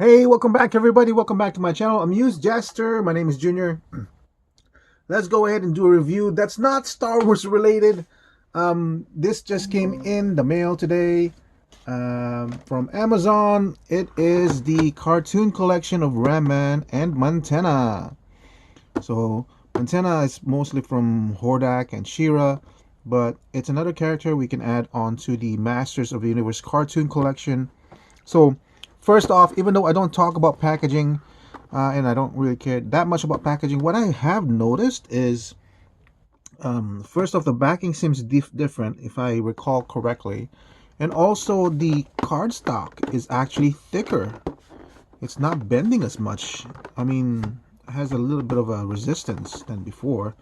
Hey, welcome back, everybody. Welcome back to my channel. I'm Used Jester. My name is Junior. Let's go ahead and do a review that's not Star Wars related. This just came in the mail today from Amazon. It is the cartoon collection of Ram Man and Mantenna. So, Mantenna is mostly from Hordak and She-Ra, but it's another character we can add onto the Masters of the Universe cartoon collection. So, first off, even though I don't talk about packaging and I don't really care that much about packaging, what I have noticed is first off, the backing seems different if I recall correctly, and also the cardstock is actually thicker. It's not bending as much. I mean, it has a little bit of a resistance than before.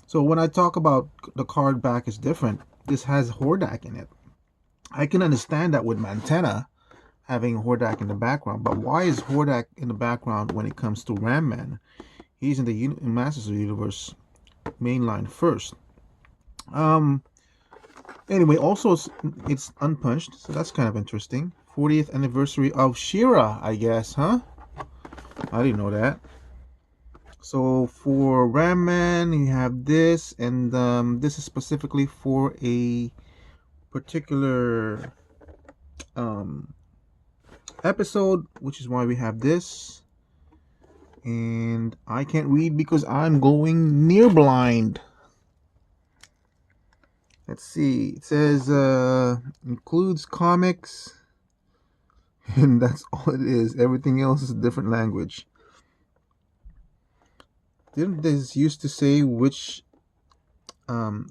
So when I talk about the card back is different, this has Hordak in it. I can understand that with Mantenna having Hordak in the background. But why is Hordak in the background when it comes to Ram Man? He's in the Masters of the Universe mainline first. Um. Anyway, also it's unpunched, so that's kind of interesting. 40th anniversary of She-Ra, I guess, huh? I didn't know that. So for Ram Man, you have this, and this is specifically for a particular um, episode, which is why we have this. And I can't read because I'm going near blind. Let's see. It says includes comics, and that's all it is. Everything else is a different language. Didn't this used to say which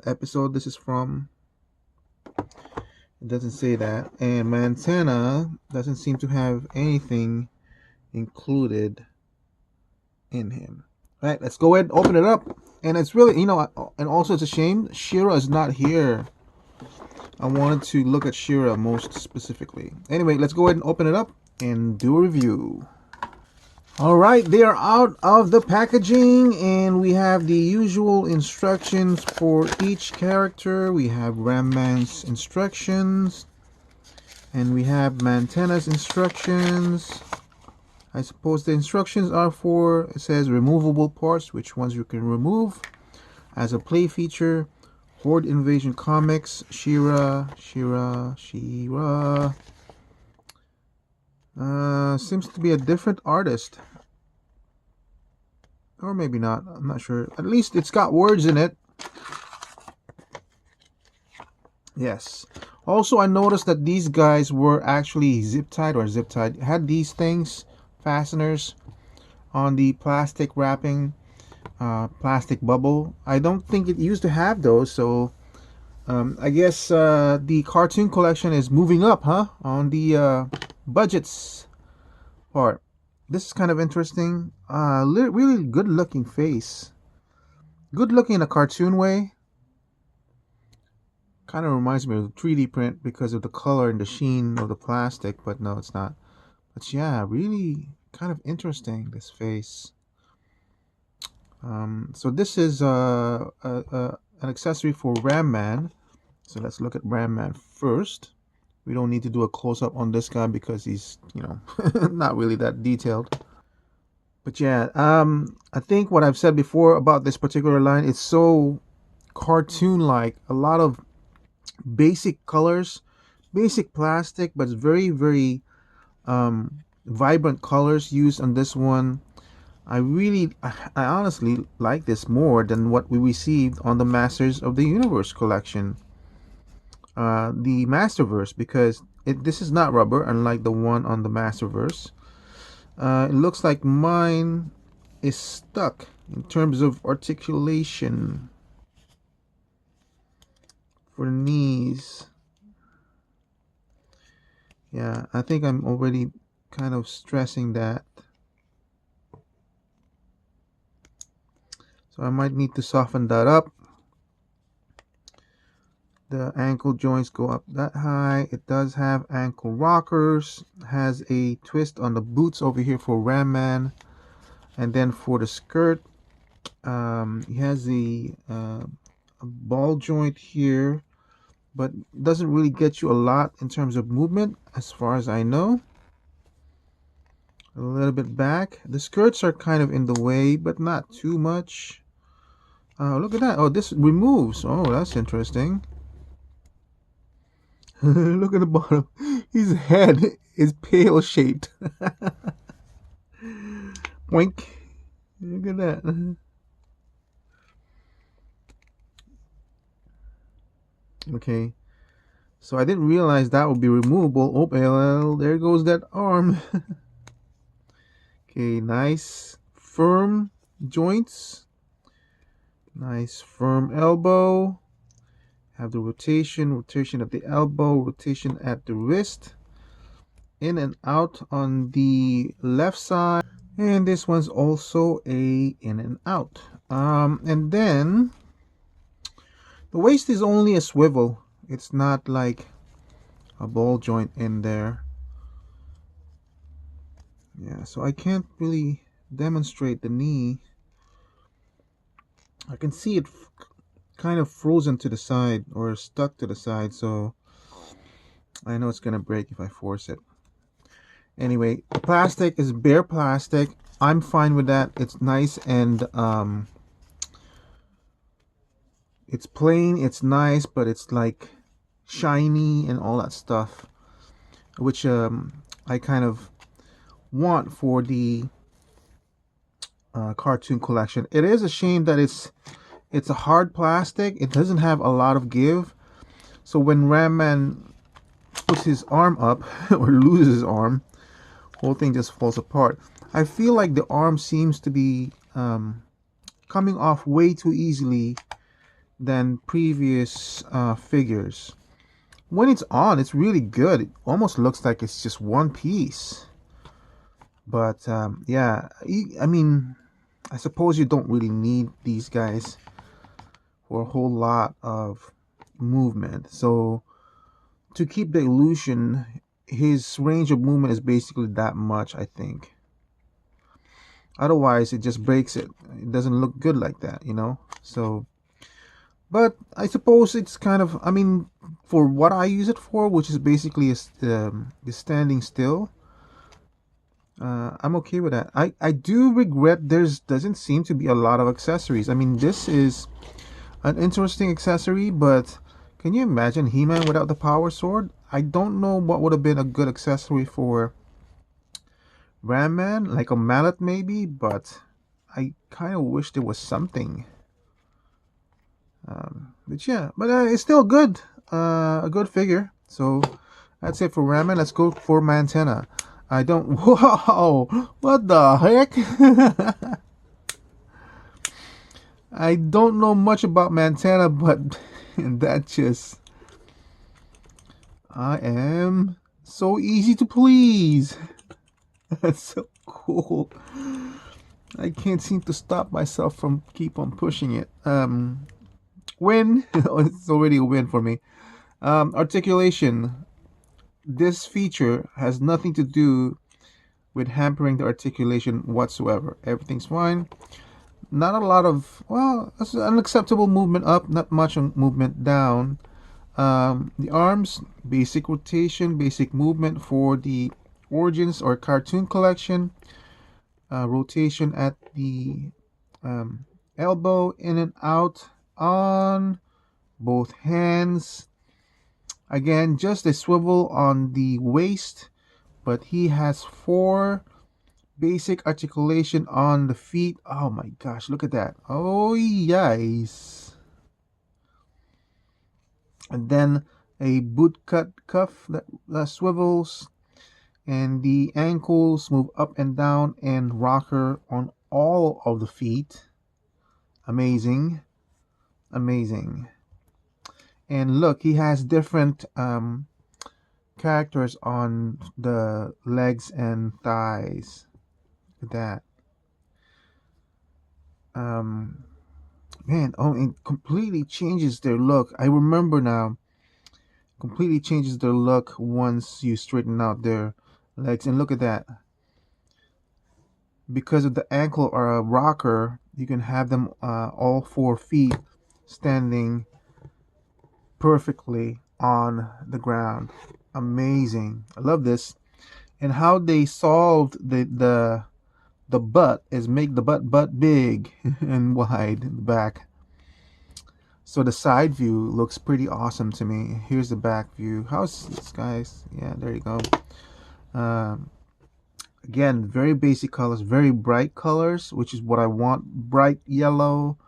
episode this is from? It doesn't say that. And Mantenna doesn't seem to have anything included in him. All right, let's go ahead and open it up. And it's really, and also it's a shame She-Ra is not here. I wanted to look at She-Ra most specifically. Anyway, let's go ahead and open it up and do a review. All right, they are out of the packaging, and we have the usual instructions for each character. We have Ram Man's instructions, and we have Mantenna's instructions. I suppose the instructions are for, it says removable parts, which ones you can remove as a play feature. Horde Invasion Comics, She-Ra. Seems to be a different artist. Or maybe not, I'm not sure. At least it's got words in it. Yes. Also, I noticed that these guys were actually zip tied. Had these things, fasteners, on the plastic wrapping, plastic bubble. I don't think it used to have those, so I guess the cartoon collection is moving up, huh? On the budgets part. This is kind of interesting. Really good looking face. Good looking in a cartoon way. Kind of reminds me of 3D print because of the color and the sheen of the plastic, but no, it's not. But yeah, really kind of interesting, this face. So this is an accessory for Ram Man. So let's look at Ram Man first. We don't need to do a close-up on this guy because he's, not really that detailed. But yeah, I think what I've said before about this particular line, it's so cartoon-like. A lot of basic colors, basic plastic, but it's very, very vibrant colors used on this one. I honestly like this more than what we received on the Masters of the Universe collection, the Masterverse, because this is not rubber, unlike the one on the Masterverse. It looks like mine is stuck in terms of articulation for the knees. Yeah, I think I'm already kind of stressing that. So I might need to soften that up. The ankle joints go up that high. It does have ankle rockers. Has a twist on the boots over here for Ram Man. And then for the skirt, he has a ball joint here, but doesn't really get you a lot in terms of movement as far as I know. A little bit back. The skirts are kind of in the way, but not too much. Look at that. Oh, this removes. Oh, that's interesting. Look at the bottom. His head is pale shaped. Boink. Look at that. Okay. So I didn't realize that would be removable. Oh, well, there goes that arm. Okay, nice firm joints. Nice firm elbow. Have the rotation at the elbow, rotation at the wrist. In and out on the left side. And this one's also a in and out. And then the waist is only a swivel. It's not like a ball joint in there. Yeah, so I can't really demonstrate the knee. I can see it kind of frozen to the side or stuck to the side, so I know it's gonna break if I force it. Anyway, the plastic is bare plastic. I'm fine with that. It's nice and it's plain, it's nice, but it's like shiny and all that stuff, which I kind of want for the cartoon collection. It is a shame that it's a hard plastic. It doesn't have a lot of give. So when Ram Man puts his arm up or loses his arm, whole thing just falls apart. I feel like the arm seems to be coming off way too easily than previous figures. When it's on, it's really good. It almost looks like it's just one piece. But yeah, I mean, I suppose you don't really need these guys for a whole lot of movement. So to keep the illusion, his range of movement is basically that much, I think. Otherwise, it just breaks it. It doesn't look good like that, you know? So, but I suppose it's kind of, I mean, for what I use it for, which is basically is standing still, I'm okay with that. I do regret doesn't seem to be a lot of accessories. I mean, this is an interesting accessory, but can you imagine He-Man without the power sword? I don't know what would have been a good accessory for Ram Man, like a mallet maybe, but I kind of wish there was something. But yeah, but it's still good. A good figure. So that's it for Ram Man. Let's go for Mantenna. I don't. Whoa! What the heck? I don't know much about Mantenna, but that just. I am so easy to please. That's so cool. I can't seem to stop myself from keep on pushing it. Win. It's already a win for me. Articulation. This feature has nothing to do with hampering the articulation whatsoever. Everything's fine. Not a lot of, well, that's an acceptable movement up, not much movement down. The arms, basic rotation, basic movement for the Origins or Cartoon Collection. Rotation at the elbow, in and out on both hands. Again, just a swivel on the waist, but he has 4 basic articulation on the feet. Oh my gosh, look at that. Oh yes. And then a boot cut cuff that swivels, and the ankles move up and down, and rocker on all of the feet. Amazing. Amazing. And look, he has different characters on the legs and thighs. Look at that. Man, oh, it completely changes their look. I remember now. Completely changes their look once you straighten out their legs. And look at that. Because of the ankle or a rocker, you can have them all 4 feet standing perfectly on the ground. Amazing. I love this. And how they solved the butt is make the butt big and wide in the back. So the side view looks pretty awesome to me. Here's the back view. How's this, guys? Yeah, there you go. Um, Again, very basic colors, very bright colors, which is what I want. Bright yellow,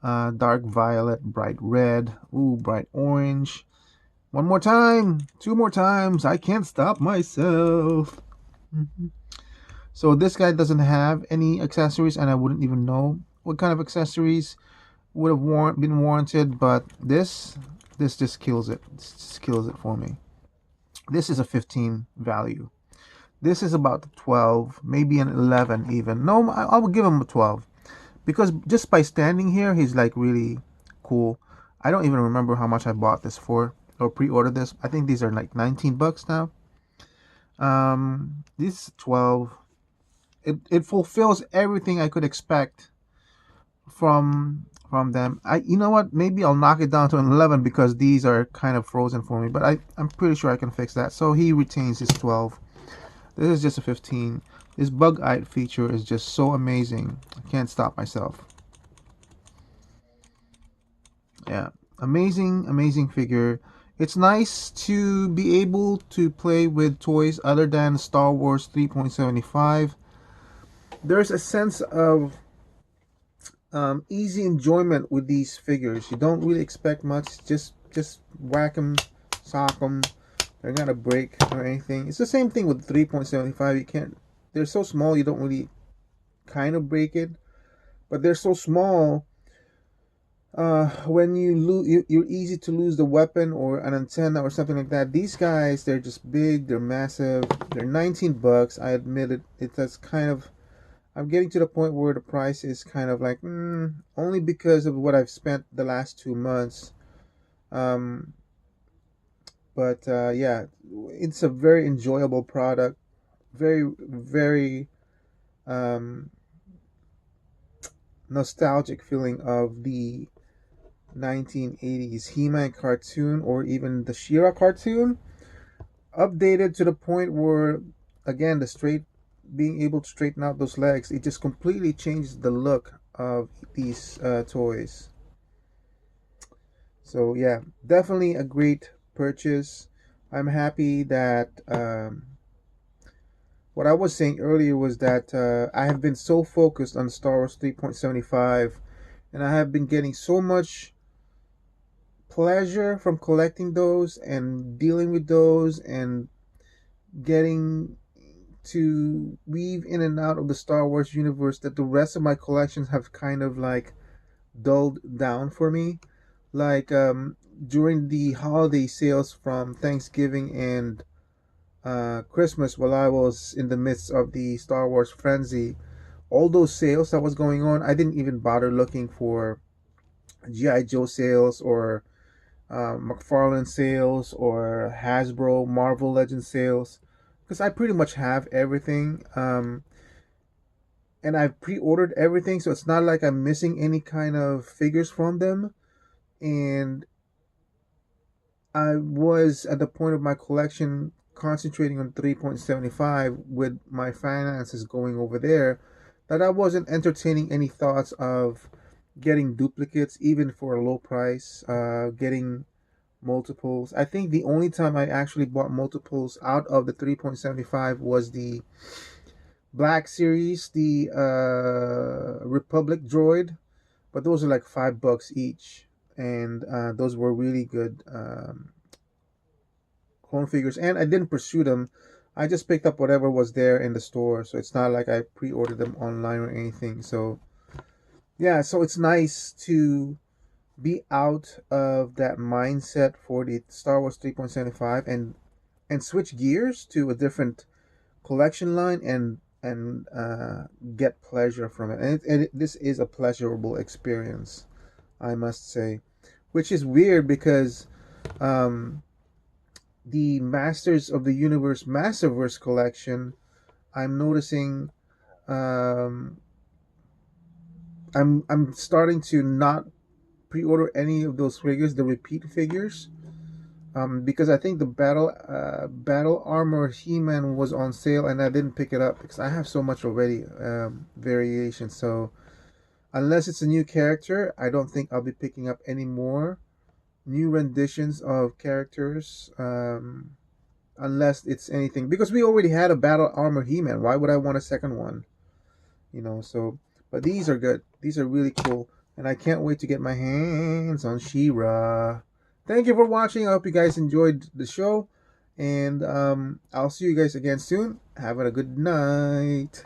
dark violet, bright red, ooh, bright orange. One more time, two more times. I can't stop myself. Mhm. So this guy doesn't have any accessories, and I wouldn't even know what kind of accessories would have been warranted. But this just kills it. This just kills it for me. This is a 15 value. This is about 12, maybe an 11 even. No, I would give him a 12 because just by standing here, he's like really cool. I don't even remember how much I bought this for or pre-ordered this. I think these are like 19 bucks now. This is 12. It fulfills everything I could expect from them. You know what? Maybe I'll knock it down to an 11 because these are kind of frozen for me. But I'm pretty sure I can fix that. So he retains his 12. This is just a 15. This bug-eyed feature is just so amazing. I can't stop myself. Yeah, amazing, amazing figure. It's nice to be able to play with toys other than Star Wars 3.75. There's a sense of easy enjoyment with these figures. You don't really expect much. Just whack them, sock them. They're not gonna break or anything. It's the same thing with 3.75. You can't. They're so small you don't really kind of break it, but they're so small. When you lose, you're easy to lose the weapon or an antenna or something like that. These guys, they're just big. They're massive. They're 19 bucks. I admit it. That's kind of. I'm getting to the point where the price is kind of like only because of what I've spent the last 2 months. Um, but yeah, it's a very enjoyable product. Very, very um, nostalgic feeling of the 1980s He-Man cartoon or even the She-Ra cartoon, updated to the point where, again, the straight being able to straighten out those legs, it just completely changes the look of these toys. So yeah, definitely a great purchase. I'm happy that what I was saying earlier was that I have been so focused on Star Wars 3.75, and I have been getting so much pleasure from collecting those and dealing with those and getting to weave in and out of the Star Wars universe that the rest of my collections have kind of like dulled down for me. Like during the holiday sales from Thanksgiving and Christmas, while I was in the midst of the Star Wars frenzy, all those sales that was going on, I didn't even bother looking for GI Joe sales or McFarlane sales or Hasbro Marvel Legends sales because I pretty much have everything. And I've pre-ordered everything, so it's not like I'm missing any kind of figures from them. And I was at the point of my collection concentrating on 3.75 with my finances going over there that I wasn't entertaining any thoughts of getting duplicates even for a low price, getting multiples. I think the only time I actually bought multiples out of the 3.75 was the Black Series, the Republic Droid, but those are like $5 each, and those were really good clone figures. And I didn't pursue them. I just picked up whatever was there in the store, so it's not like I pre-ordered them online or anything. So yeah, so it's nice to be out of that mindset for the Star Wars 3.75 and switch gears to a different collection line and get pleasure from it. This is a pleasurable experience, I must say, which is weird because um, the Masters of the Universe Masterverse collection, I'm noticing um, I'm starting to not pre-order any of those figures, the repeat figures. because I think the battle armor He-Man was on sale and I didn't pick it up because I have so much already variation. So unless it's a new character, I don't think I'll be picking up any more new renditions of characters. Unless it's anything, because we already had a battle armor He-Man. Why would I want a second one? So but these are good. These are really cool, and I can't wait to get my hands on She-Ra. Thank you for watching. I hope you guys enjoyed the show, and I'll see you guys again soon. Have a good night.